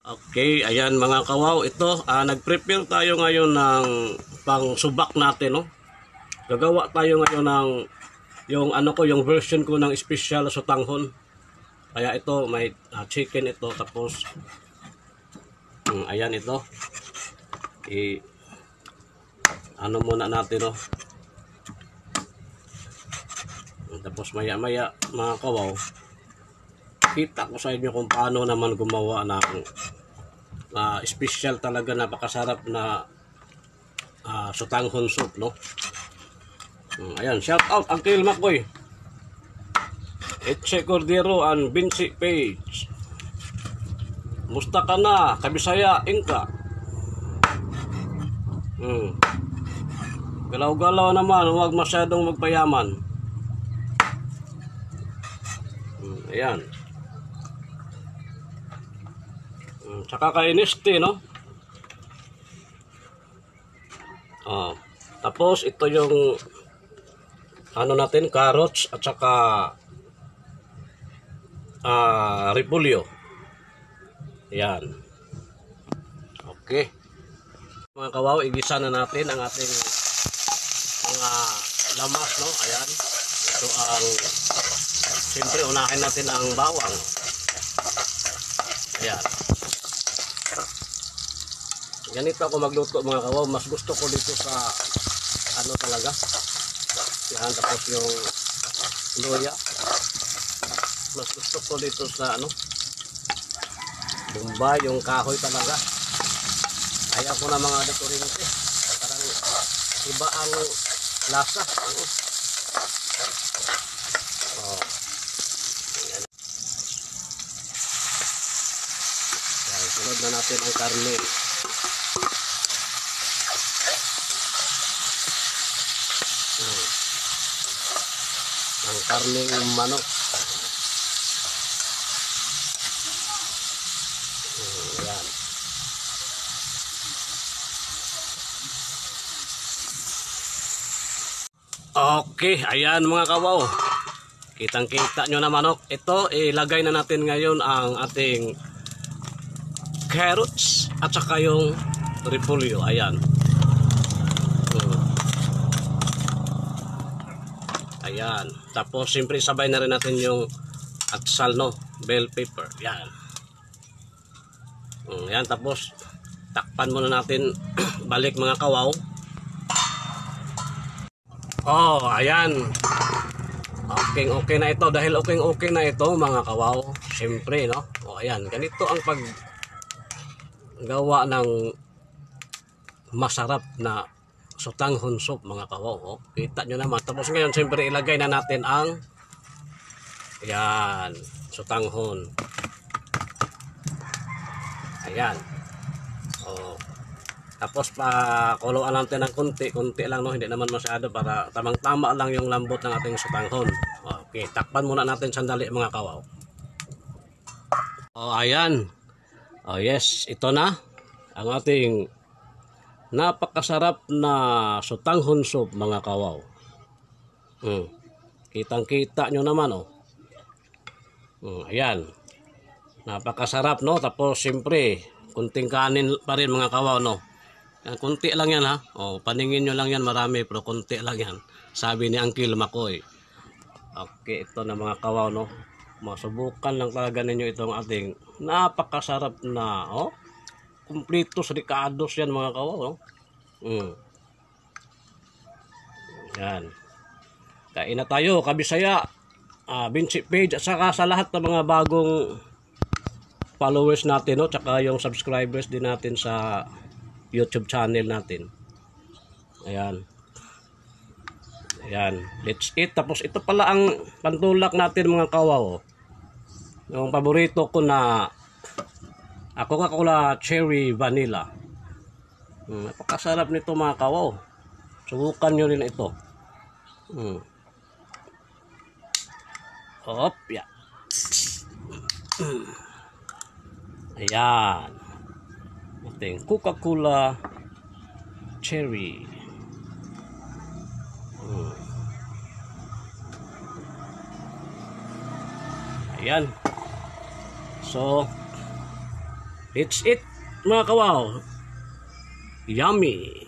Okay, ayan mga kawaw, ito nag-prepare tayo ngayon ng pang-subak natin, no. Gagawa tayo ngayon ng yung version ko ng special sotanghon. Kaya ito may chicken ito, tapos ayan ito. Muna natin, no. Tapos maya-maya mga kawaw, kita ko sa inyo kung paano naman gumawa ng special talaga, napakasarap na sotanghon soup, no. Ayan, shout out Uncle Makoy, Etche Cordero and Vinci Page. Musta ka na, Kabisaya Inka? Galaw-galaw naman, huwag masyadong magpayaman. Ayan. Tsaka kainisti, no? Tapos ito yung natin, carrots at saka repolyo. Ayan. Okay. Mga kawaw, igisa na natin ang ating mga lamas, no? Ayan. Ito siyempre unahin natin ang bawang. Ayan. Ganito ako magluto mga kawaw. Mas gusto ko dito sa talaga. Yan, tapos yung luya. Mas gusto ko dito sa Bombay, yung kahoy talaga. Ayaw ko na mga dekorinte. Parang iba ang lasa. Yan. Yan, sunod na natin ang karne. Ang karning manok. Ayan. Okay, ayan mga kawaw. Kitang-kita nyo na manok. Ito, ilagay na natin ngayon ang ating carrots at saka yung repolyo. Ayan. Ayan. Tapos siyempre sabay na rin natin yung atsal, no, bell pepper. Yan. Yan, tapos takpan muna natin balik mga kawaw. Ayan. Okay na ito. Dahil okay na ito mga kawaw, siyempre, no. Ayan, ganito ang paggawa ng masarap na sotanghon soup mga kawaw. Kita nyo naman. Tapos ngayon siyempre ilagay na natin ang sotanghon. Ayan. Tapos pakuluan natin ng konti lang, no, hindi naman masyado, para tamang-tama lang yung lambot ng ating sotanghon. Okay, takpan muna natin sandali mga kawaw. Ayan. Yes, ito na ang ating napakasarap na sotanghon soup mga kawaw. Kitang-kita nyo naman, ayan. Napakasarap, no. Tapos siyempre kunting kanin pa rin mga kawaw, no. Kunti lang yan, ha. Paningin nyo lang yan, marami, pero kunti lang yan, sabi ni Uncle Makoy. Okay, ito na mga kawaw, no. Masubukan lang talaga ninyo itong ating napakasarap na kumplitos ricados yan mga kawaw, no? Yan. Kain na tayo, Kabisaya, Vinci Page, at saka sa lahat ng mga bagong followers natin, no? Tsaka yung subscribers din natin sa YouTube channel natin. Ayan. Ayan. Let's eat. Tapos ito pala ang pantulak natin mga kawaw. Yung paborito ko na Coca-Cola Cherry Vanilla. Napakasarap nito mga kawaw. Subukan nyo rin ito. Yeah. Ayan. Ating Coca-Cola Cherry. Ayan. So, It's it mga kawaw. Yummy.